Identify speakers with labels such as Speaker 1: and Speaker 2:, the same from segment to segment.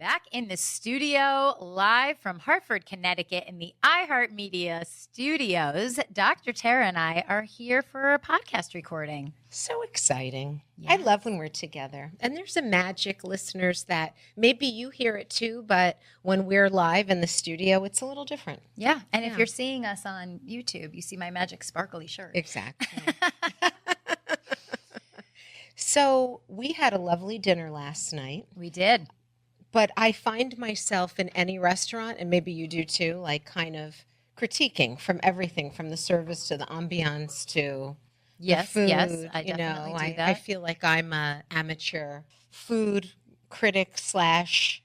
Speaker 1: Back in the studio, live from Hartford, Connecticut, in the iHeartMedia studios, Dr. Tara and I are here for a podcast recording.
Speaker 2: So exciting.
Speaker 1: Yes.
Speaker 2: I love when we're together. And there's a magic, listeners, that maybe you hear it too, but when we're live in the studio, it's a little different.
Speaker 1: Yeah, and if you're seeing us on YouTube, you see my magic sparkly shirt.
Speaker 2: Exactly. So we had a lovely dinner last night.
Speaker 1: We did.
Speaker 2: But I find myself in any restaurant, and maybe you do too, like kind of critiquing from everything, from the service to the ambiance to the food.
Speaker 1: Yes, I definitely do that.
Speaker 2: I feel like I'm a amateur food critic slash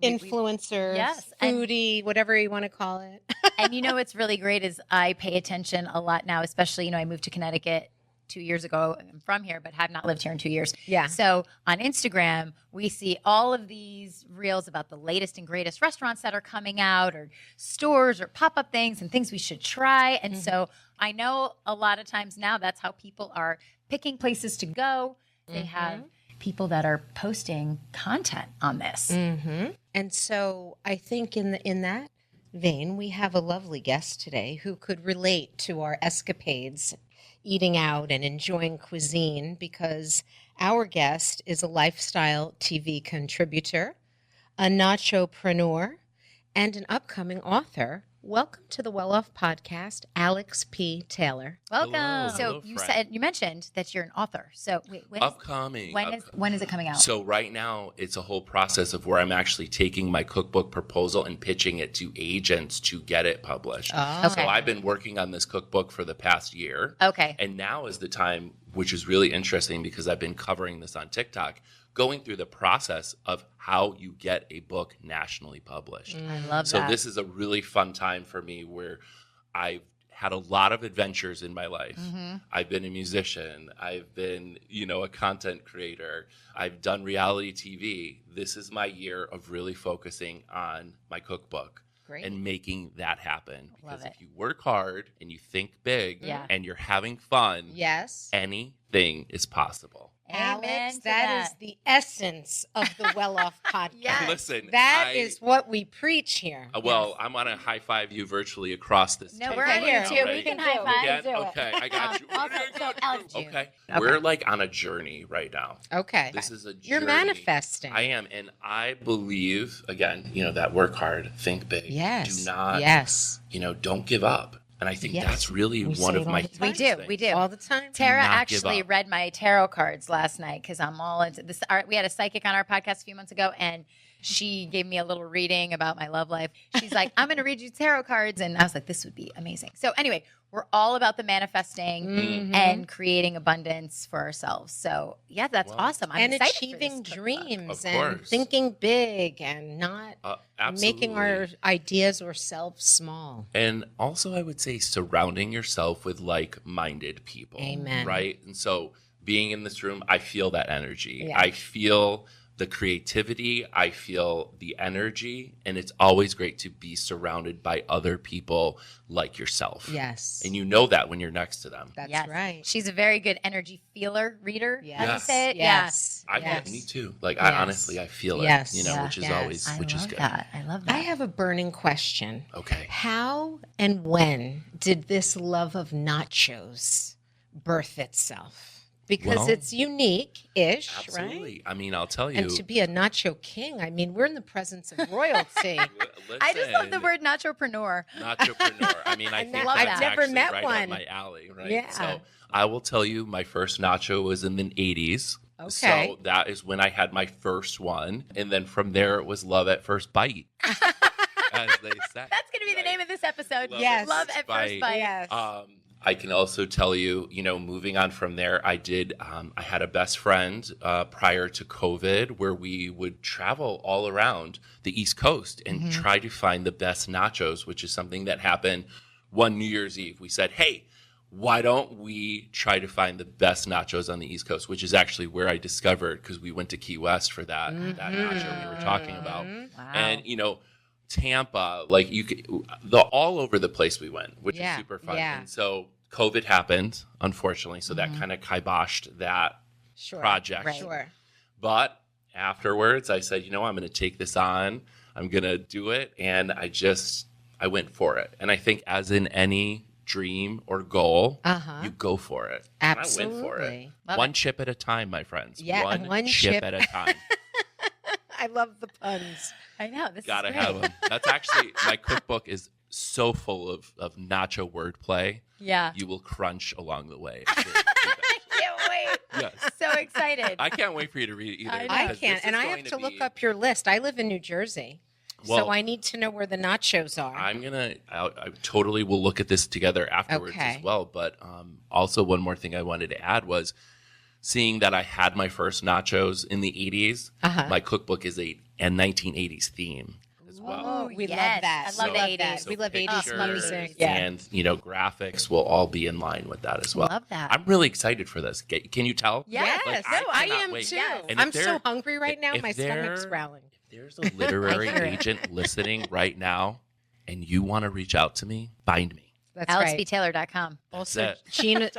Speaker 2: influencer, foodie, whatever you want to call it.
Speaker 1: And you know what's really great is I pay attention a lot now, especially, I moved to Connecticut 2 years ago. I'm from here, but have not lived here in 2 years.
Speaker 2: Yeah.
Speaker 1: So on Instagram, we see all of these reels about the latest and greatest restaurants that are coming out, or stores or pop-up things and things we should try. And so I know a lot of times now that's how people are picking places to go. They have people that are posting content on this.
Speaker 2: And so I think in that vein, we have a lovely guest today who could relate to our escapades eating out and enjoying cuisine, because our guest is a lifestyle TV contributor, a nachopreneur, and an upcoming author. Welcome to the Well Off Podcast, Alex P. Taylor.
Speaker 1: Welcome.
Speaker 3: Hello,
Speaker 1: So you mentioned that you're an author. So wait,
Speaker 3: upcoming.
Speaker 1: When is it coming out?
Speaker 3: So right now it's a whole process of where I'm actually taking my cookbook proposal and pitching it to agents to get it published.
Speaker 2: Oh.
Speaker 1: Okay.
Speaker 3: So I've been working on this cookbook for the past year.
Speaker 1: Okay.
Speaker 3: And now is the time, which is really interesting because I've been covering this on TikTok, going through the process of how you get a book nationally published.
Speaker 1: I love that.
Speaker 3: So this is a really fun time for me where I've had a lot of adventures in my life. I've been a musician. I've been, a content creator. I've done reality TV. This is my year of really focusing on my cookbook.
Speaker 2: Great.
Speaker 3: And making that happen. Because
Speaker 1: Love it.
Speaker 3: if you work hard and you think big
Speaker 1: Yeah.
Speaker 3: and you're having fun,
Speaker 2: Yes.
Speaker 3: anything is possible.
Speaker 1: Amen
Speaker 2: Alex,
Speaker 1: to
Speaker 2: that is the essence of the Well Off Podcast.
Speaker 1: Yes.
Speaker 3: Listen,
Speaker 2: That is what we preach here.
Speaker 3: Well, I'm going to high five you virtually across this
Speaker 1: No,
Speaker 3: table.
Speaker 1: we're
Speaker 2: Okay,
Speaker 1: on
Speaker 2: here,
Speaker 1: YouTube.
Speaker 2: here,
Speaker 1: We
Speaker 2: we
Speaker 1: can
Speaker 2: can
Speaker 1: high
Speaker 2: do it.
Speaker 1: five.
Speaker 3: Yeah,
Speaker 2: do it.
Speaker 3: okay, I got you.
Speaker 1: Also, so Alex,
Speaker 3: Okay.
Speaker 1: Okay.
Speaker 3: We're like on a journey right now.
Speaker 2: Okay.
Speaker 3: This is a journey.
Speaker 2: You're manifesting.
Speaker 3: I am, and I believe, again, that work hard, think big.
Speaker 2: Yes.
Speaker 3: Do not,
Speaker 2: Yes.
Speaker 3: don't give up. And I think
Speaker 2: Yes.
Speaker 3: that's really
Speaker 2: We
Speaker 3: one
Speaker 2: say
Speaker 3: of
Speaker 2: it
Speaker 3: my
Speaker 2: all the time.
Speaker 1: We do. We do.
Speaker 2: All the time.
Speaker 1: Tara
Speaker 3: not give
Speaker 1: actually
Speaker 3: up.
Speaker 1: read my tarot cards last night because I'm all into this. We had a psychic on our podcast a few months ago, and she gave me a little reading about my love life. She's like, I'm going to read you tarot cards. And I was like, this would be amazing. So anyway, we're all about the manifesting and creating abundance for ourselves. So yeah, that's awesome. I'm
Speaker 2: And
Speaker 1: excited
Speaker 2: achieving
Speaker 1: for this cookbook.
Speaker 2: dreams
Speaker 3: Of
Speaker 2: and
Speaker 3: course.
Speaker 2: thinking big and not making our
Speaker 3: Absolutely.
Speaker 2: ideas or selves small.
Speaker 3: And also, I would say surrounding yourself with like-minded people.
Speaker 2: Amen.
Speaker 3: Right? And so being in this room, I feel that energy.
Speaker 2: Yeah.
Speaker 3: I feel the creativity. I feel the energy. And it's always great to be surrounded by other people like yourself.
Speaker 2: Yes.
Speaker 3: And you know that when you're next to them.
Speaker 2: That's
Speaker 1: Yes.
Speaker 2: right.
Speaker 1: She's a very good energy feeler, reader.
Speaker 2: Yes.
Speaker 1: How do you say it?
Speaker 2: Yes.
Speaker 3: Me too.
Speaker 2: Yes.
Speaker 3: I honestly, I feel it,
Speaker 2: Yes.
Speaker 3: which is
Speaker 2: Yes.
Speaker 3: always,
Speaker 1: I
Speaker 3: which is
Speaker 1: love
Speaker 3: good.
Speaker 1: that. I love that.
Speaker 2: I have a burning question.
Speaker 3: Okay.
Speaker 2: How and when did this love of nachos birth itself? Because
Speaker 3: Well,
Speaker 2: it's unique-ish, right?
Speaker 3: Absolutely. I mean, I'll tell you.
Speaker 2: And to be a nacho king, I mean, we're in the presence of royalty.
Speaker 1: I just love the
Speaker 3: Listen,
Speaker 1: word nachopreneur.
Speaker 3: Nachopreneur. I mean, I
Speaker 2: And
Speaker 3: think
Speaker 1: love
Speaker 3: that's
Speaker 1: that.
Speaker 2: I've never
Speaker 3: actually
Speaker 2: met
Speaker 3: right
Speaker 2: one.
Speaker 3: up my alley, right?
Speaker 2: Yeah.
Speaker 3: So I will tell you, my first nacho was in the 80s.
Speaker 2: Okay.
Speaker 3: So that is when I had my first one. And then from there, it was love at first bite, as they say.
Speaker 1: That's going to be the name of this episode.
Speaker 3: Love
Speaker 2: Yes.
Speaker 1: Love at first bite.
Speaker 2: Yes.
Speaker 3: I can also tell you, moving on from there, I had a best friend prior to COVID where we would travel all around the East Coast and try to find the best nachos, which is something that happened one New Year's Eve. We said, hey, why don't we try to find the best nachos on the East Coast, which is actually where I discovered, because we went to Key West for that nacho we were talking about.
Speaker 1: Wow.
Speaker 3: And, Tampa, all over the place we went, which is super fun.
Speaker 2: Yeah.
Speaker 3: And so COVID happened, unfortunately, so that kind of kiboshed that
Speaker 2: Sure.
Speaker 3: project.
Speaker 1: Right.
Speaker 2: Sure.
Speaker 3: But afterwards, I said, I'm going to take this on. I'm going to do it. And I went for it. And I think as in any dream or goal, you go for it.
Speaker 2: Absolutely.
Speaker 3: And I went for it.
Speaker 1: Love
Speaker 3: one
Speaker 1: it.
Speaker 3: chip at a time, my friends.
Speaker 2: Yeah,
Speaker 3: one chip at a time.
Speaker 2: I love the puns.
Speaker 1: I know. This
Speaker 3: Gotta
Speaker 1: is great.
Speaker 3: have them. That's actually, my cookbook is so full of nacho wordplay.
Speaker 1: Yeah.
Speaker 3: You will crunch along the way.
Speaker 1: I can't wait.
Speaker 3: Yes.
Speaker 1: So excited.
Speaker 3: I can't wait for you to read it either.
Speaker 2: I
Speaker 3: because
Speaker 2: can't.
Speaker 3: this
Speaker 2: And
Speaker 3: is
Speaker 2: I
Speaker 3: going
Speaker 2: have to look
Speaker 3: be-
Speaker 2: up your list. I live in New Jersey.
Speaker 3: Well,
Speaker 2: so I need to know where the nachos are.
Speaker 3: I totally will look at this together afterwards
Speaker 2: Okay.
Speaker 3: as well. But also one more thing I wanted to add was seeing that I had my first nachos in the 80s. My cookbook is a 1980s theme as well.
Speaker 2: Oh, we
Speaker 1: yes.
Speaker 2: love that.
Speaker 1: I love
Speaker 2: we
Speaker 1: the
Speaker 2: love that.
Speaker 1: 80s.
Speaker 2: We love 80s
Speaker 3: pictures
Speaker 2: music.
Speaker 3: And, graphics will all be in line with that as well.
Speaker 1: Love that.
Speaker 3: I'm really excited for this. Can you tell?
Speaker 1: Yes.
Speaker 3: Like,
Speaker 2: No, I
Speaker 3: cannot
Speaker 2: am
Speaker 3: wait.
Speaker 2: too.
Speaker 1: Yes.
Speaker 3: And if
Speaker 2: I'm so
Speaker 3: there-
Speaker 2: hungry right now.
Speaker 3: if
Speaker 2: My stomach's
Speaker 3: there-
Speaker 2: growling.
Speaker 3: If there's a literary
Speaker 2: I hear it.
Speaker 3: agent listening right now and you want to reach out to me, find me.
Speaker 2: That's right.
Speaker 1: AlexBTaylor.com.
Speaker 2: Also,
Speaker 3: That's it.
Speaker 2: Gina,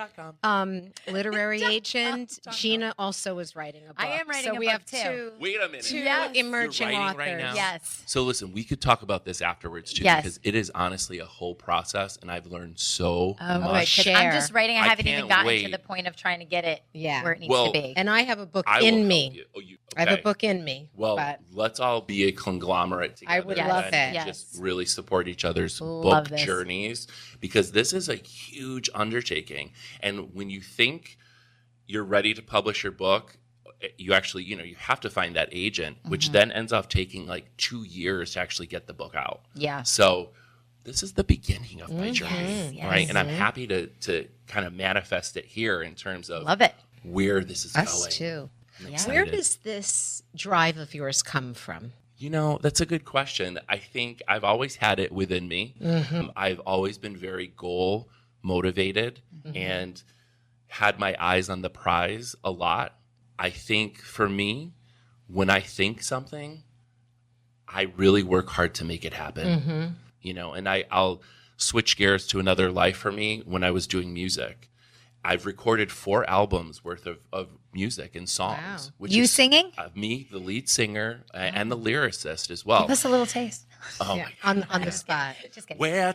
Speaker 2: literary agent. Gina also is writing a book.
Speaker 1: I am writing
Speaker 2: so
Speaker 1: a
Speaker 2: we
Speaker 1: book
Speaker 2: have
Speaker 1: too.
Speaker 3: Wait a minute.
Speaker 2: two
Speaker 1: Yes.
Speaker 2: emerging
Speaker 3: You're writing
Speaker 2: authors.
Speaker 3: right now?
Speaker 1: Yes.
Speaker 3: So listen, we could talk about this afterwards too,
Speaker 1: Yes.
Speaker 3: because it is honestly a whole process, and I've learned so
Speaker 1: Oh,
Speaker 3: much.
Speaker 1: good. 'Cause I'm just writing. I
Speaker 3: I
Speaker 1: haven't even
Speaker 3: can't
Speaker 1: gotten to
Speaker 3: wait.
Speaker 1: the point of trying to get it
Speaker 2: Yeah.
Speaker 1: where it needs
Speaker 3: Well,
Speaker 1: to be.
Speaker 2: And I have a book
Speaker 3: I will
Speaker 2: in
Speaker 3: help
Speaker 2: me.
Speaker 3: you. Oh,
Speaker 2: I have a
Speaker 3: okay.
Speaker 2: book in me.
Speaker 3: Well,
Speaker 2: but
Speaker 3: let's all be a conglomerate together.
Speaker 2: I would
Speaker 1: love
Speaker 3: and
Speaker 2: it.
Speaker 3: Just
Speaker 1: Yes.
Speaker 3: really support each other's
Speaker 1: Love
Speaker 3: book
Speaker 1: this.
Speaker 3: journeys, because this is a huge undertaking. And when you think you're ready to publish your book, you actually, you have to find that agent, which
Speaker 1: Mm-hmm.
Speaker 3: then ends up taking like 2 years to actually get the book out.
Speaker 1: Yeah.
Speaker 3: So this is the beginning of my journey,
Speaker 1: Yes,
Speaker 3: right?
Speaker 1: yes.
Speaker 3: And I'm happy to kind of manifest it here in terms of
Speaker 1: Love it.
Speaker 3: where this is
Speaker 2: us
Speaker 3: going.
Speaker 2: too.
Speaker 3: I'm
Speaker 1: Yeah.
Speaker 2: Where
Speaker 3: excited.
Speaker 2: does this drive of yours come from?
Speaker 3: That's a good question. I think I've always had it within me. I've always been very goal motivated and had my eyes on the prize a lot. I think for me, when I think something, I really work hard to make it happen. And I'll switch gears to another life for me when I was doing music. I've recorded 4 albums worth of music and songs.
Speaker 2: Wow.
Speaker 3: Which
Speaker 1: You
Speaker 3: is,
Speaker 1: singing?
Speaker 3: me, the lead singer, and the lyricist as well.
Speaker 1: Give us a little taste.
Speaker 3: Oh
Speaker 2: Yeah,
Speaker 3: my
Speaker 2: on the spot.
Speaker 1: Just kidding.
Speaker 3: We're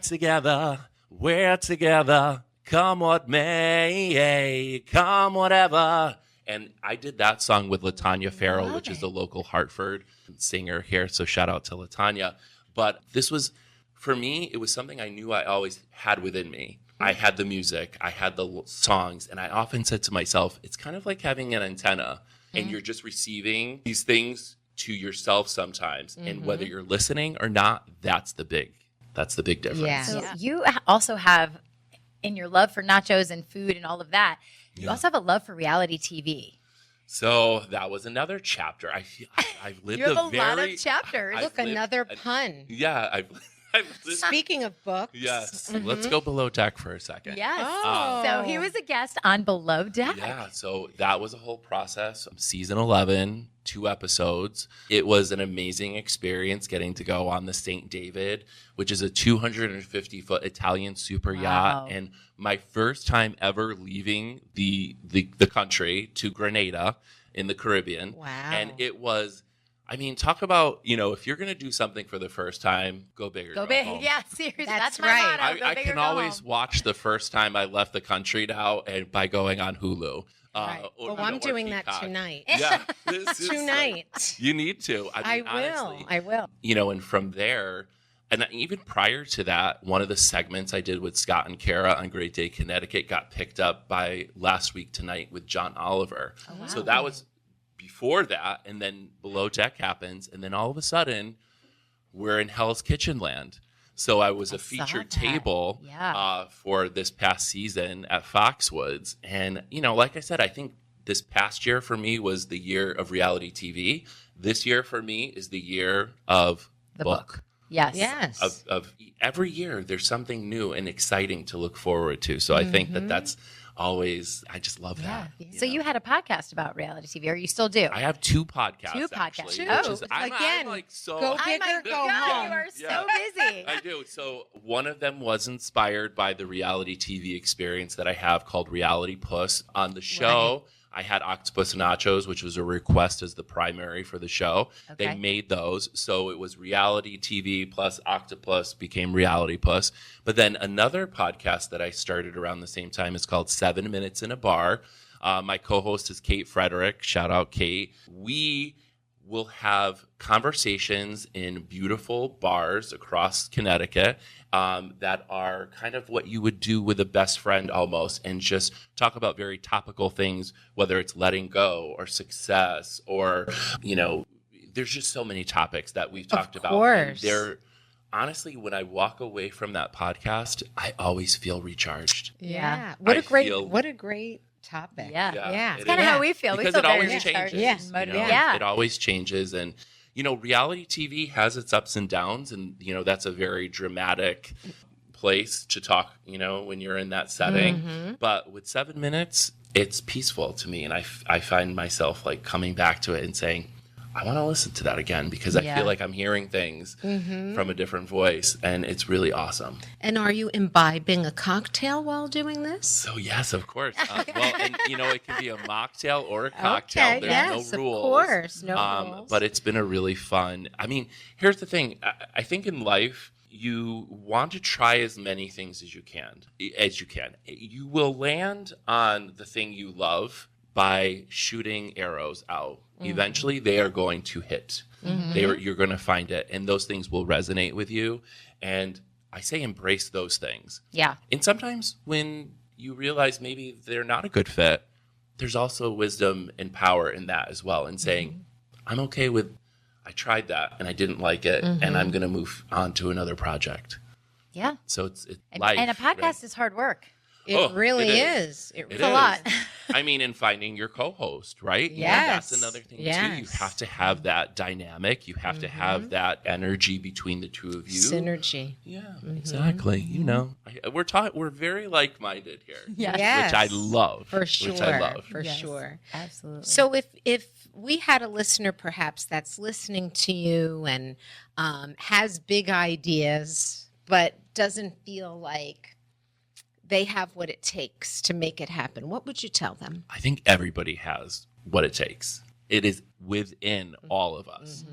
Speaker 3: together, come what may, come whatever. And I did that song with LaTanya Farrell, which is a local Hartford singer here. So shout out to LaTanya. But this was, for me, it was something I knew I always had within me. I had the music, I had the songs, and I often said to myself, it's kind of like having an antenna, and you're just receiving these things to yourself sometimes. And whether you're listening or not, that's the big difference.
Speaker 2: Yeah.
Speaker 1: So you also have, in your love for nachos and food and all of that, you also have a love for reality TV.
Speaker 3: So that was another chapter. I've lived
Speaker 1: You have a
Speaker 3: very,
Speaker 1: lot of chapters.
Speaker 3: I've
Speaker 2: Look,
Speaker 3: lived-
Speaker 2: another pun.
Speaker 3: Yeah, I've lived,
Speaker 2: Speaking of books.
Speaker 3: yes. Let's go below deck for a second.
Speaker 1: Yes.
Speaker 2: Oh.
Speaker 1: So he was a guest on Below Deck.
Speaker 3: Yeah, so that was a whole process. Season 11, 2 episodes. It was an amazing experience getting to go on the St. David, which is a 250-foot Italian super
Speaker 1: Wow.
Speaker 3: yacht. And my first time ever leaving the country to Grenada in the Caribbean.
Speaker 2: Wow.
Speaker 3: And it was, talk about, if you're going to do something for the first time, go big or
Speaker 1: Go
Speaker 3: go
Speaker 1: big.
Speaker 3: home.
Speaker 1: Yeah, seriously.
Speaker 2: That's
Speaker 1: That's my
Speaker 2: right.
Speaker 1: motto. Go
Speaker 3: I
Speaker 1: big or
Speaker 3: can
Speaker 1: go
Speaker 3: always
Speaker 1: home.
Speaker 3: watch the first time I left the country now and by going on Hulu.
Speaker 2: Right. Well, I'm doing that
Speaker 3: Peacock.
Speaker 2: tonight.
Speaker 3: Yeah. this is
Speaker 2: Tonight.
Speaker 3: you need to.
Speaker 2: I
Speaker 3: mean,
Speaker 2: will.
Speaker 3: honestly.
Speaker 2: I will.
Speaker 3: And from there, and even prior to that, one of the segments I did with Scott and Kara on Great Day, Connecticut got picked up by Last Week Tonight with John Oliver.
Speaker 1: Oh,
Speaker 3: So that was before that, and then Below Deck happens, and then all of a sudden, we're in Hell's Kitchen land. So I was a
Speaker 1: saw
Speaker 3: featured
Speaker 1: that.
Speaker 3: table
Speaker 1: Yeah.
Speaker 3: for this past season at Foxwoods. And, like I said, I think this past year for me was the year of reality TV. This year for me is the year of
Speaker 1: The
Speaker 3: book.
Speaker 1: Yes.
Speaker 2: Yes.
Speaker 3: Of every year, there's something new and exciting to look forward to. So I think that's always, I just love that.
Speaker 1: So you had a podcast about reality TV, or you still do?
Speaker 3: I have 2 podcasts.
Speaker 1: 2 podcasts.
Speaker 3: Actually,
Speaker 1: Oh,
Speaker 3: which is, I'm
Speaker 2: again,
Speaker 3: like so.
Speaker 2: go
Speaker 1: Oh
Speaker 2: big
Speaker 1: my
Speaker 2: or go
Speaker 1: God,
Speaker 2: home.
Speaker 1: you are
Speaker 3: Yeah.
Speaker 1: so busy.
Speaker 3: I do. So one of them was inspired by the reality TV experience that I have called Reality Puss. On the show, I had octopus nachos, which was a request as the primary for the show.
Speaker 1: Okay.
Speaker 3: They made those. So it was reality TV plus octopus became reality plus. But then another podcast that I started around the same time is called 7 Minutes in a Bar. My co-host is Kate Frederick. Shout out, Kate. We will have conversations in beautiful bars across Connecticut that are kind of what you would do with a best friend almost, and just talk about very topical things, whether it's letting go or success or, there's just so many topics that we've talked about. And they're honestly, when I walk away from that podcast, I always feel recharged.
Speaker 2: Yeah. What a great topic.
Speaker 1: Yeah. It's kind of how we feel.
Speaker 3: Because
Speaker 1: we feel
Speaker 3: it always
Speaker 1: very
Speaker 3: changes.
Speaker 1: recharged and motivated.
Speaker 3: It always changes. And, reality TV has its ups and downs. And, that's a very dramatic place to talk, when you're in that setting.
Speaker 2: Mm-hmm.
Speaker 3: But with 7 minutes, it's peaceful to me. And I find myself like coming back to it and saying, I want to listen to that again because I feel like I'm hearing things from a different voice, and it's really awesome.
Speaker 2: And are you imbibing a cocktail while doing this?
Speaker 3: So yes, of course. And it can be a mocktail or a cocktail.
Speaker 2: Okay,
Speaker 3: There's
Speaker 2: yes,
Speaker 3: no rules.
Speaker 2: Of course, no rules.
Speaker 3: But it's been a really fun. I mean, here's the thing. I think in life, you want to try as many things as you can. You will land on the thing you love by shooting arrows out. Eventually, they are going to hit. You're going to find it, and those things will resonate with you. And I say embrace those things.
Speaker 1: Yeah.
Speaker 3: And sometimes when you realize maybe they're not a good fit, there's also wisdom and power in that as well. And saying, I'm okay with, I tried that and I didn't like it, and I'm going to move on to another project.
Speaker 1: Yeah.
Speaker 3: So it's
Speaker 1: And,
Speaker 3: life.
Speaker 1: and a podcast is hard work.
Speaker 2: It really
Speaker 3: it
Speaker 2: is.
Speaker 1: It's a lot.
Speaker 3: I mean, in finding your co-host, right?
Speaker 2: Yes.
Speaker 3: That's another thing, too.
Speaker 2: Yes.
Speaker 3: You have to have that dynamic. You have to have that energy between the two of you.
Speaker 2: Synergy.
Speaker 3: Yeah, exactly. We're very like-minded here.
Speaker 2: Yes.
Speaker 3: Which I love.
Speaker 2: For sure.
Speaker 3: Which I love.
Speaker 2: For
Speaker 1: Yes,
Speaker 2: sure.
Speaker 1: Absolutely.
Speaker 2: So if we had a listener perhaps that's listening to you and has big ideas but doesn't feel like they have what it takes to make it happen, what would you tell them?
Speaker 3: I think everybody has what it takes. It is within all of us.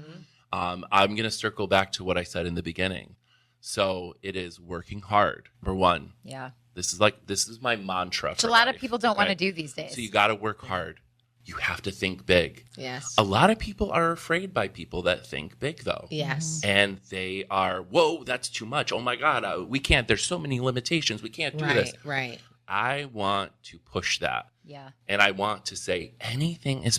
Speaker 3: I'm going to circle back to what I said in the beginning. So it is working hard, number one.
Speaker 1: Yeah.
Speaker 3: This is my mantra.
Speaker 1: Which a lot of people don't want to do these days.
Speaker 3: So you got to work hard. You have to think big.
Speaker 2: Yes.
Speaker 3: A lot of people are afraid by people that think big, though.
Speaker 2: Yes.
Speaker 3: And they are, whoa, that's too much. Oh, my God, we can't. There's so many limitations. We can't do this.
Speaker 2: Right.
Speaker 3: I want to push that.
Speaker 1: Yeah.
Speaker 3: And I want to say anything is